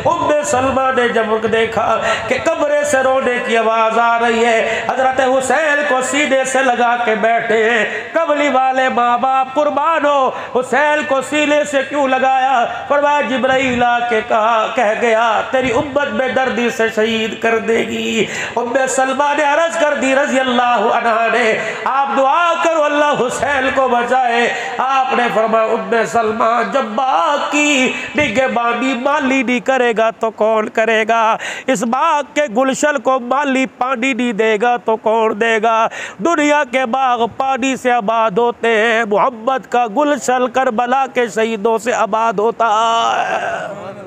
उम्मे सलमा ने जब देखा कि कमरे से रोने की आवाज आ रही है, हजरत हुसैन को सीने से लगा के बैठे हैं। कबली वाले माँ बाप कुर्बान हो, हुसैन को सीने से क्यों लगाया? फरमाया जिब्राइल आके कहा कह गया तेरी उम्मत में दर्दी से शहीद कर देगी। उम्मे सलमा ने अर्ज कर दी रजी अल्लाह अन्हा ने, आप दुआ करो अल्लाह हुसैन को बचाए। आपने फरमाया उम्मे सलमा जब बाग की निगहबानी माली नहीं करेगा तो कौन करेगा? इस बाग के गुलशन को माली पानी नहीं देगा तो कौन देगा? दुनिया के बाग पानी से आबाद होते हैं, मोहम्मद का गुलशन करबला के शहीदों से आबाद होता है।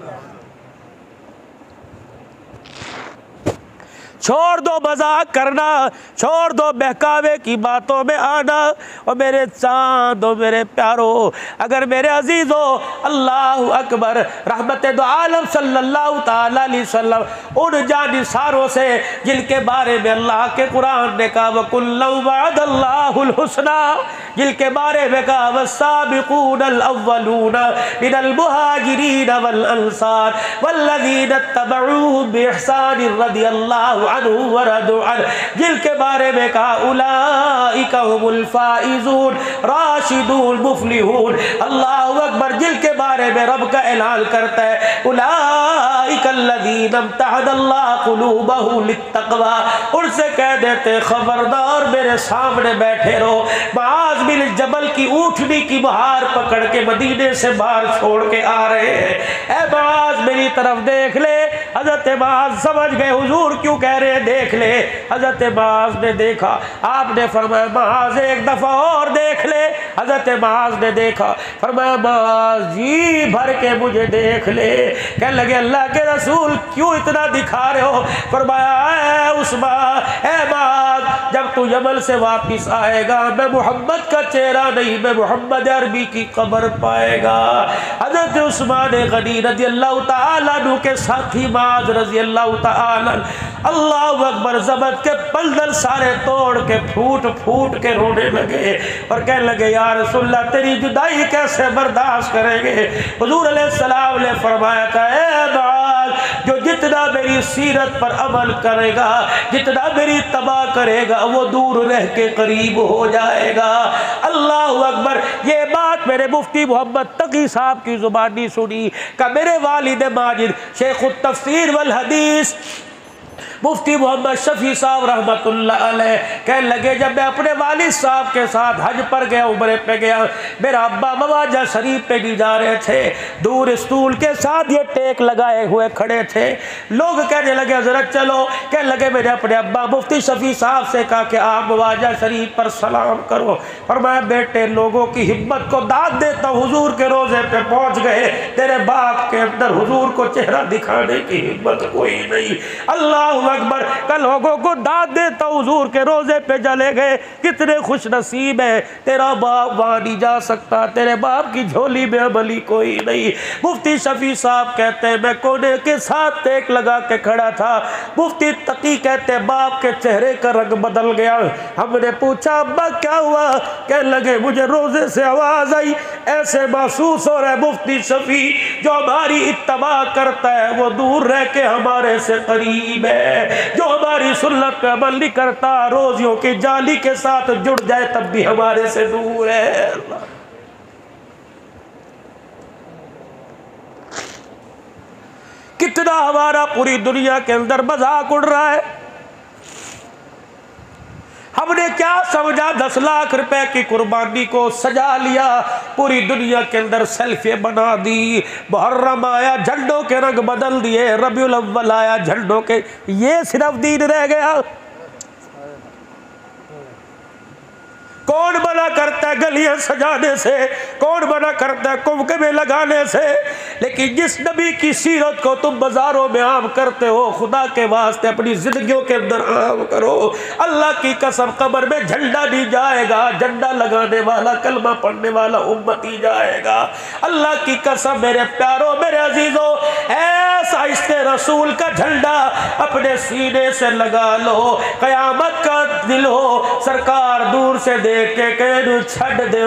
छोड़ दो मजाक करना, छोड़ दो बहकावे की बातों में आना। और मेरे चांद और मेरे प्यारो, अगर मेरे अजीजों, अल्लाह अकबर, रहमत दो आलम सल्लल्लाहु ताला अलैहि वसल्लम उन जानिसारों से जिनके बारे में अल्लाह के कुरान ने कहा वकुल्लु वअदल्लाहुल हुस्ना, जिनके बारे में कहा वस्साबिकूनल अव्वलून मिनल मुहाजिरीन वल अंसार वल्लज़ीना तबऊहुम बिइहसान रदियल्लाहु अन्हु व रदू अन्हु, जिनके बारे में कहा उलाइका हुमुल फाइजून राशिदून मुफलिहून। अल्लाहु अकबर, जिनके बारे में रब का ऐलान करता है उलाइका अल्लज़ीना इम्तहनल्लाहु कुलूबहुम लित्तक़वा, उनसे कह देते खबरदार मेरे सामने बैठे रहो। मुआज़ बिन जबल की ऊँटनी की बहार पकड़ के मदीने से बाहर छोड़ के आ रहे हैं। ए मुआज़ मेरी तरफ देख ले। हज़रत मुआज़ समझ गए हुजूर क्यों कह रहे हैं, देख ले। हज़रत मुआज़ ने देखा, आपने फरमाया मुआज़ एक दफ़ा और देख ले। हज़रत मुआज़ ने देखा, फरमाया मुआज़ जी भर के मुझे देख ले। कहने लगे अल्लाह के रसूल क्यों इतना दिखा रहे हो? फरमाया उस्मान, ए मुआज़ जब तू यमन से वापिस आएगा मैं मोहम्मद का चेहरा नहीं, मैं मोहम्मद अरबी की कब्र पाएगा। हज़रत उस्मान गनी रज़ी अल्लाह तआला अन्हु के साथी मुआज़ रज़ी अल्लाह तआला, अल्लाह अकबर, ज़बत के पल्दल सारे तोड़ के फूट फूट के रोने लगे और कहने लगे या रसूलल्लाह तेरी जुदाई कैसे बर्दाश्त करेंगे? हुजूर अलैहिस्सलाम ने फरमाया था ए मुआज़, जो जितना मेरी सीरत पर अमल करेगा, जितना मेरी तबाह करेगा, वो दूर रह के करीब हो जाएगा। अल्लाह अकबर, ये बात मेरे मुफ्ती मोहम्मद तकी साहब की जुबानी सुनी का मेरे वालिद माजिद शेख तफसीर वल हदीस मुफ्ती मोहम्मद शफी साहब रहमतुल्लाह अलैह कहने लगे जब मैं अपने वालिद साहब के साथ हज पर गया, उम्रे पे गया, मेरा अब्बा मवाजा शरीफ पे भी जा रहे थे, दूर स्टूल के साथ ये टेक लगाए हुए खड़े थे। लोग कहने लगे हजरत चलो। कहने लगे मैंने अपने अब्बा मुफ्ती शफी साहब से कहा कि आप मवाजा शरीफ पर सलाम करो। और मैं बेटे लोगों की हिम्मत को दाद देता हूँ, हुजूर के रोजे पे पहुँच गए, तेरे बाप के अंदर हुजूर को चेहरा दिखाने की हिम्मत कोई नहीं। अल्लाह अकबर, कल लोगों को दाद देता हुजूर के रोजे पे चले गए। कितने खुश नसीब है, तेरा बाप वहां नहीं जा सकता, तेरे बाप की झोली में अमली कोई नहीं। मुफ्ती शफी साहब कहते हैं मैं कोने के साथ टेक लगा के खड़ा था। मुफ्ती तकी कहते हैं बाप के चेहरे का रंग बदल गया। हमने पूछा अब्बा क्या हुआ? कहने लगे मुझे रोजे से आवाज आई, ऐसे महसूस हो रहा है मुफ्ती शफी जो हमारी इत्तबा करता है वो दूर रह के हमारे से करीब है, जो हमारी सुन्नत पे अमल नहीं करता रोजियों की जाली के साथ जुड़ जाए तब भी हमारे से दूर है। कितना हमारा पूरी दुनिया के अंदर मजाक उड़ रहा है। हमने क्या समझा 10 लाख रुपए की कुर्बानी को सजा लिया, पूरी दुनिया के अंदर सेल्फी बना दी। मुहर्रम आया झंडों के रंग बदल दिए, रबीउल अव्वल आया झंडों के, ये सिर्फ दीन रह गया। कौन बना करता है गलियां सजाने से, कौन मना करता है कुंभ में लगाने से। लेकिन जिस नबी की सीरत को तुम बाजारों में आम करते हो, खुदा के वास्ते अपनी जिंदगियों के अंदर आम करो। अल्लाह की कसम कब्र में झंडा नहीं जाएगा, झंडा लगाने वाला कलमा पढ़ने वाला उम्मती जाएगा। अल्लाह की कसम मेरे प्यारों मेरे अजीजों, ऐसा इसके रसूल का झंडा अपने सीने से लगा लो। कयामत का दिल हो, सरकार दूर से देख के कहू छड़ दे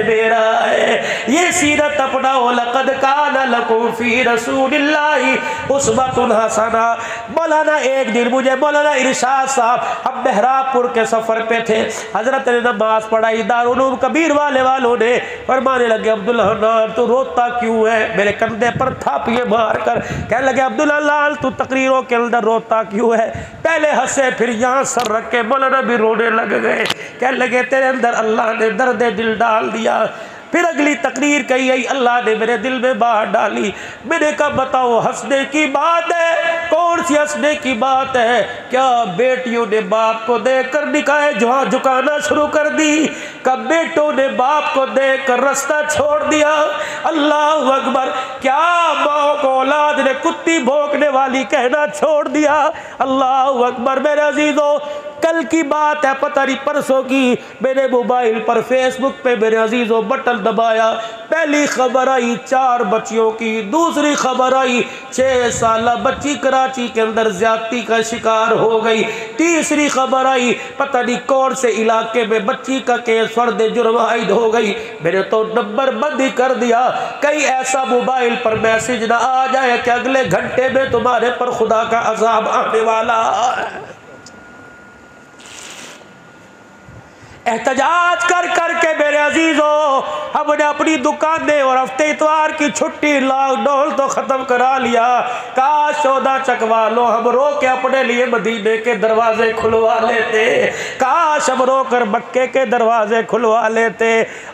मेरा है। ये सीरत अपनाओ, लक़द कान लकुम फी रसूलिल्लाहि उस्वतुन हसना। मौलाना एक दिन मुझे मौलाना इरशाद साहब, हम मेहराबपुर के सफर पे थे, हजरत ने नमाज पढ़ाई, दारुल उलूम कबीर वालों ने फरमाने लगे अब्दुल्ला लाल तू रोता क्यों है। मेरे कंधे पर थापिये मार कर कहने लगे अब्दुल्ला लाल तू तकरीरों के अंदर रोता क्यों है। पहले हंसे, फिर यहाँ सर रख के मौलाना भी रोने लग गए। कहने लगे तेरे अंदर अल्लाह ने दर्द दिल डाल दिया। फिर अगली तकरीर कही आई, अल्लाह ने मेरे दिल में बात डाली। मैंने कहा बताओ हंसने की बात है, कौन सी हंसने की बात है। क्या बेटियों ने बाप को देखकर निकाय झुकाना शुरू कर दी, कब बेटों ने बाप को देखकर रास्ता छोड़ दिया। अल्लाह अकबर, क्या माँ को औलाद ने कुत्ती भौंकने वाली कहना छोड़ दिया। अल्लाह अकबर मेरे अजीजों, कल की बात है, पता नहीं परसों की, मेरे मोबाइल पर फेसबुक पे मेरे अजीजों बटन दबाया, पहली खबर आई 4 बच्चियों की, दूसरी खबर आई 6 साल बच्ची कराची के अंदर ज्यादती का शिकार हो गई, तीसरी खबर आई पता नहीं कौन से इलाके में बच्ची का केस फर्द जुर्म आयद हो गई। मैंने तो नंबर बंद ही कर दिया, कहीं ऐसा मोबाइल पर मैसेज ना आ जाए कि अगले घंटे में तुम्हारे पर खुदा का अजाब आने वाला है। एहतजाज कर करके मेरे अजीजों, हमने अपनी दुकानें और हफ्ते इतवार की छुट्टी लॉकडाउन तो ख़त्म करा लिया। काश 14 चकवा लो हम रो के अपने लिए मदीने के दरवाजे खुलवा लेते, काश हम रो कर मक्के के दरवाजे खुलवा लेते।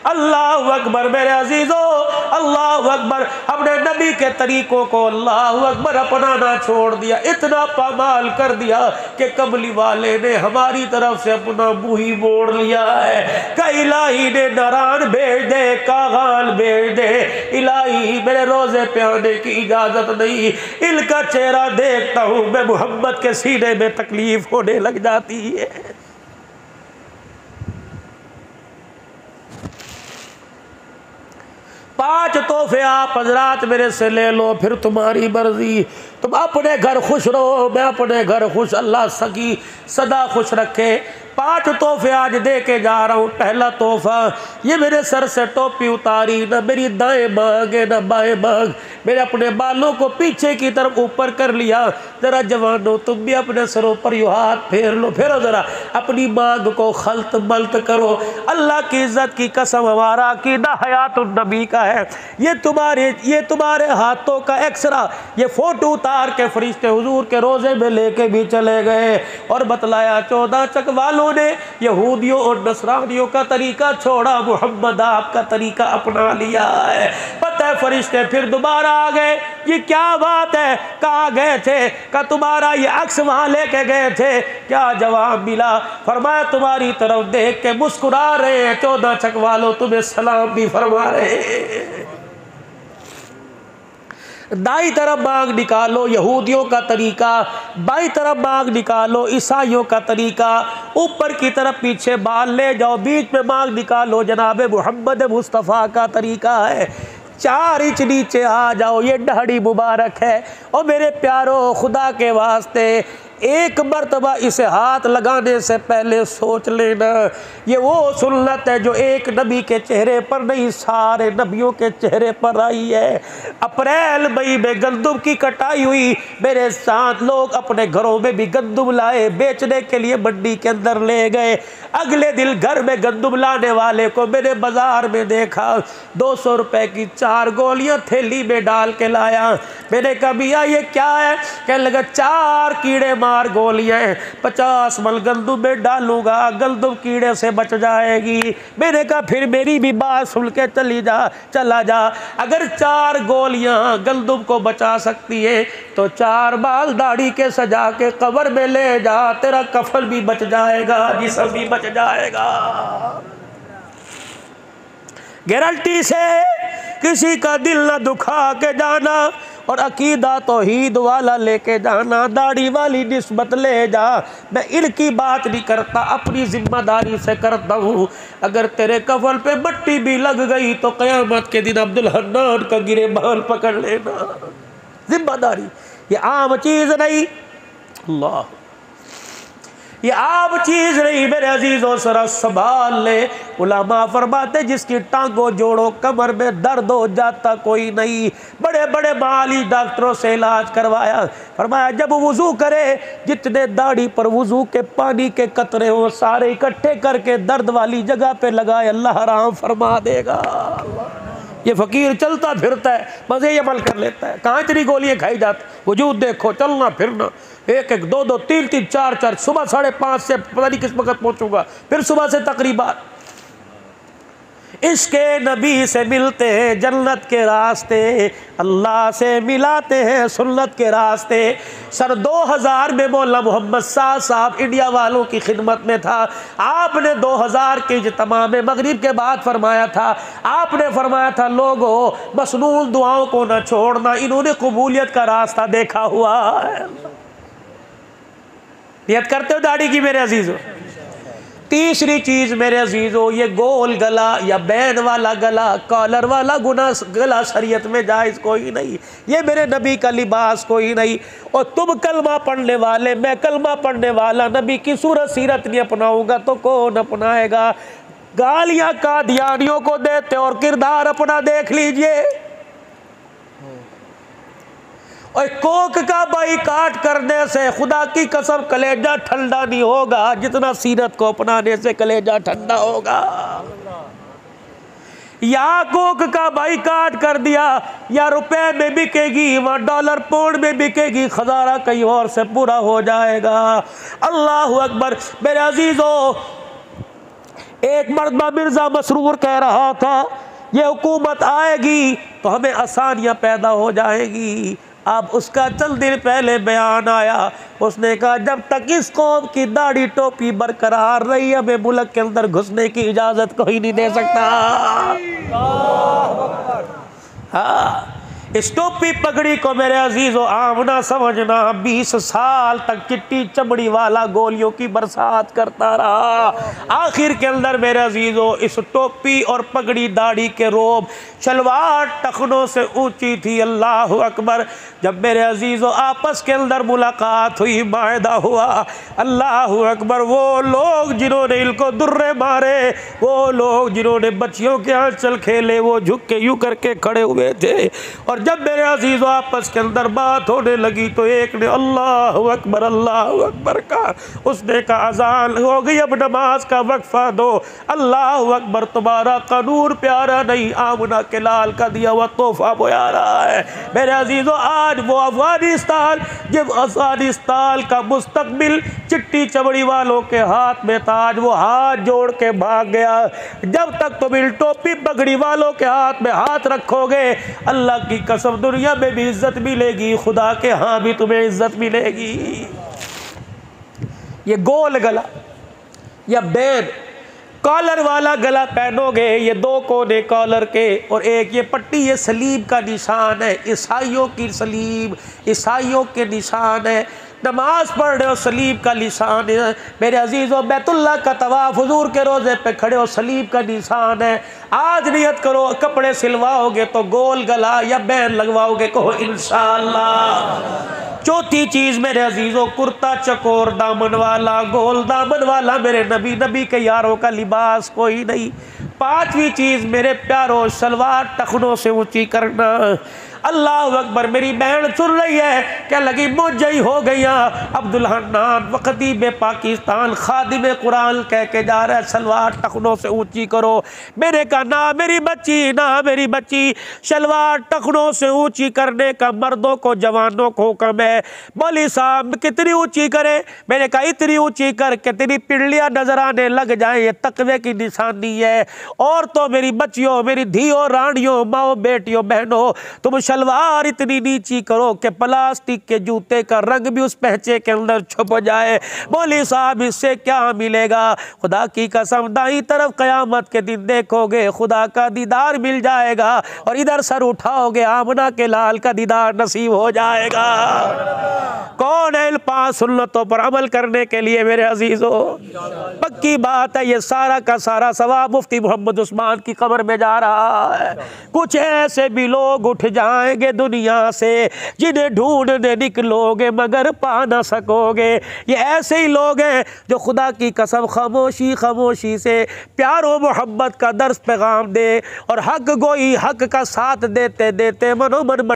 अल्लाह अकबर मेरे अजीजों, अल्लाह अकबर, हमने नबी के तरीकों को अल्लाह अकबर अपनाना छोड़ दिया, इतना पामाल कर दिया कि कबली वाले ने हमारी तरफ से अपना मुँह ही मोड़ लिया है। का इलाही ने नारान भेज दे, कागाल भेज दे, इलाही मेरे रोजे पे आने की इजाजत नहीं। इनका चेहरा देखता हूं मैं, मोहम्मद के सीने में तकलीफ होने लग जाती है। पांच तोहफे आप हजरात मेरे से ले लो, फिर तुम्हारी मर्जी। तुम अपने घर खुश रहो, मैं अपने घर खुश, अल्लाह सकी सदा खुश रखे। 5 तोहफे आज दे के जा रहा हूँ। पहला तोहफा, ये मेरे सर से टोपी उतारी, ना मेरी दाएं मांग है ना बाएं मांग, मेरे अपने बालों को पीछे की तरफ ऊपर कर लिया। जरा जवानों तुम भी अपने सरों पर यूँ हाथ फेर लो, फेरो जरा, अपनी मांग को खल्त मल्त करो। अल्लाह की इज्जत की कसम, हमारा अकीदा हयातुन नबी का है। ये तुम्हारे हाथों का एक्सरा, ये फोटो उतार के फरिश्ते हुजूर के रोजे में लेके भी चले गए और बतलाया 14 चक वालों ने यहूदियों और नसरानियों का तरीका छोड़ा, मोहम्मद आपका तरीका अपना लिया है। पता है फरिश्ते फिर दोबारा आ गए, ये क्या बात है, कहाँ गए थे, का तुम्हारा ये अक्स वहां लेके गए थे। क्या जवाब मिला, फरमाया तुम्हारी तरफ देख के मुस्कुरा रहे हैं 14 चक वालों, तुम्हें सलाम भी फरमा रहे हैं। दाई तरफ मांग निकालो यहूदियों का तरीका, बाई तरफ मांग निकालो ईसाइयों का तरीका, ऊपर की तरफ पीछे बाल ले जाओ, बीच में मांग निकालो जनाब मोहम्मद मुस्तफ़ा का तरीका है। 4 इंच नीचे आ जाओ, ये दाढ़ी मुबारक है। और मेरे प्यारो खुदा के वास्ते एक मर्तबा इसे हाथ लगाने से पहले सोच लेना, ये वो सुन्नत है जो एक नबी के चेहरे पर नहीं सारे नबियों के चेहरे पर आई है। अप्रैल मई में गंदुम की कटाई हुई, मेरे साथ लोग अपने घरों में भी गंदुम लाए, बेचने के लिए मंडी के अंदर ले गए। अगले दिन घर में गंदुम लाने वाले को मैंने बाजार में देखा, 200 रुपए की 4 गोलियां थैली में डाल के लाया। मैंने कहा भैया ये क्या है, कहने लगा 4 कीड़े मार गोलियां, 50 मल गंदुम में डालूंगा, गंदुम कीड़े से बच जाएगी। मैंने कहा फिर मेरी भी बात सुन के चला जा, अगर 4 गोलियां गंदुम को बचा सकती है तो 4 बाल दाढ़ी के सजा के कब्र में ले जा, तेरा कफन भी बच जाएगा, जिस्म भी बच जाएगा। गारंटी से किसी का दिल ना दुखा के जाना, और अकीदा तौहीद वाला लेके जाना, दाढ़ी वाली निस्बत ले जा। मैं इनकी बात नहीं करता, अपनी जिम्मेदारी से करता हूँ। अगर तेरे कफल पे मट्टी भी लग गई तो क़यामत के दिन अब्दुल हन्नान का गिरेबान पकड़ लेना। जिम्मेदारी, ये आम चीज़ नहीं, अल्लाह, ये आम चीज नहीं मेरे अजीजों, सरा संभाल ले। उलमा फरमाते जिसकी टांगों जोड़ों कमर में दर्द हो जाता कोई नहीं, बड़े बड़े माली डॉक्टरों से इलाज करवाया, फरमाया जब वुजू करे जितने दाढ़ी पर वुजू के पानी के कतरे हो सारे इकट्ठे करके दर्द वाली जगह पे लगाए, अल्लाह आराम फरमा देगा। ये फकीर चलता फिरता है, मजे अमल कर लेता है, कहाँ इतनी गोलियां खाई जाती, वजूद देखो, चलना फिरना, एक एक दो दो तीन तीन चार चार, सुबह 5:30 से पता नहीं किस वक्त पहुंचूंगा, फिर सुबह से तकरीबन। इसके नबी से मिलते हैं जन्नत के रास्ते, अल्लाह से मिलाते हैं सुन्नत के रास्ते। सन 2000 में मौला मोहम्मद साहब इंडिया वालों की खिदमत में था। आपने 2000 के इज्तिमा में मगरिब के बाद फरमाया था, आपने फरमाया था लोगों मसनून दुआओं को ना छोड़ना, इन्होंने कबूलियत का रास्ता देखा हुआ है। नियत करते हो दाढ़ी की मेरे अजीजों। तीसरी चीज मेरे अजीजों, ये गोल गला या बैन वाला गला, कॉलर वाला गला शरीयत में जायज कोई नहीं, ये मेरे नबी का लिबास कोई नहीं। और तुम कलमा पढ़ने वाले, मैं कलमा पढ़ने वाला, नबी की सूरत सीरत नहीं अपनाऊंगा तो कौन अपनाएगा। गालियां कादियानियों को देते और किरदार अपना देख लीजिए। और कोक का बाइकाट करने से खुदा की कसम कलेजा ठंडा नहीं होगा जितना सीरत को अपनाने से कलेजा ठंडा होगा। या कोक का बाइकाट कर दिया, या रुपए में बिकेगी, वहाँ डॉलर पाउंड में बिकेगी, खजाना कहीं और से पूरा हो जाएगा। अल्लाह अकबर। मेरे अजीजों, एक मर्तबा मिर्जा मसरूर कह रहा था ये हुकूमत आएगी तो हमें आसानियाँ पैदा हो जाएगी। अब उसका चंद दिन पहले बयान आया, उसने कहा जब तक इस कौम की दाढ़ी टोपी बरकरार रही हमें मुल्क के अंदर घुसने की इजाज़त कोई नहीं दे सकता। हाँ, इस टोपी पगड़ी को मेरे अजीजों आम ना समझना। 20 साल तक चिट्टी चमड़ी वाला गोलियों की बरसात करता रहा। आखिर के अंदर मेरे अजीजों इस टोपी और पगड़ी दाढ़ी के रोब शलवार टखनों से ऊंची थी। अल्लाह अकबर। जब मेरे अजीजों आपस के अंदर मुलाकात हुई, मायदा हुआ, अल्लाह अकबर, वो लोग जिन्होंने इनको दुर्रे मारे, वो लोग जिन्होंने बच्चियों के आंचल खेले, वो झुक के यूं करके खड़े हुए थे। और जब मेरे अजीजों आपस के अंदर बात होने लगी तो एक ने अल्लाह अकबर का, उसने कहा अजान हो गई, अब नमाज का वक्फा दो। अल्लाह अकबर, तुम्हारा कानून प्यारा नहीं, आमना के लाल का दिया हुआ तोहफा बोया रहा है। मेरे अजीजों, आज वो अफगानिस्तान, जब अफगानिस्तान का मुस्तकबिल चिट्टी चमड़ी वालों के हाथ में था, आज वो हाथ जोड़ के भाग गया। जब तक तुम इन टोपी पगड़ी वालों के हाथ में हाथ रखोगे, अल्लाह की कसम दुनिया में भी इज्जत मिलेगी, खुदा के यहाँ भी तुम्हें इज्जत मिलेगी। ये गोल गला या बैन कॉलर वाला गला पहनोगे, ये 2 कोने कॉलर के और एक ये पट्टी, ये सलीब का निशान है, ईसाइयों की सलीब, ईसाइयों के निशान है। नमाज पढ़ रहे हो, सलीब का निशान है। मेरे अजीज़ों, बैतुल्लाह का तवाफ, हुजूर के रोज़े पे खड़े हो, सलीब का निशान है। आज नियत करो, कपड़े सिलवाओगे तो गोल गला या बैन लगवाओगे, कहो इंशाअल्लाह। चौथी चीज़ मेरे अजीज़ों, कुर्ता चकोर दामन वाला, गोल दामन वाला मेरे नबी के यारों का लिबास कोई नहीं। 5वीं चीज़ मेरे प्यारों, सलवार टखनों से ऊंची करना। अल्लाह अकबर। मेरी बहन सुन रही है, क्या लगी मुझे ही हो गई। अब्दुल हन्नान खतीब पाकिस्तान खादिम कुरान कह के जा रहा है सलवार टखनों से ऊंची करो। मैंने कहा ना मेरी बच्ची, ना मेरी बच्ची, सलवार टखनों से ऊंची करने का मर्दों को, जवानों को हुक्म है। बोली साहब कितनी ऊंची करे? मैंने कहा इतनी ऊंची कर के तेरी पिंडलियां नजर आने लग जाए, ये तकवे की निशानी है। और तो मेरी बच्चियों, मेरी धियों, रानियों, माओ, बेटियों, बहनों, तुम शलवार इतनी नीची करो कि प्लास्टिक के जूते का रंग भी उस पहचे के अंदर छुप जाए। बोली साहब इससे क्या मिलेगा? खुदा की कसम दाई तरफ क़यामत के दिन देखोगे खुदा का दीदार मिल जाएगा और इधर सर उठाओगे आमना के लाल का दीदार नसीब हो जाएगा। कौन है इन 5 सुन्नतों पर अमल करने के लिए मेरे अजीजों? पक्की बात है ये सारा का सारा सवाब मुफ्ती मोहम्मद उस्मान की कब्र में जा रहा है। कुछ ऐसे भी लोग उठ जाएंगे दुनिया से जिन्हें ढूंढने निकलोगे मगर पा ना सकोगे। ये ऐसे ही लोग हैं जो खुदा की कसम खामोशी खामोशी से प्यार और मोहब्बत का दर्स पैगाम दे और हक गोई हक का साथ देते देते मनोमन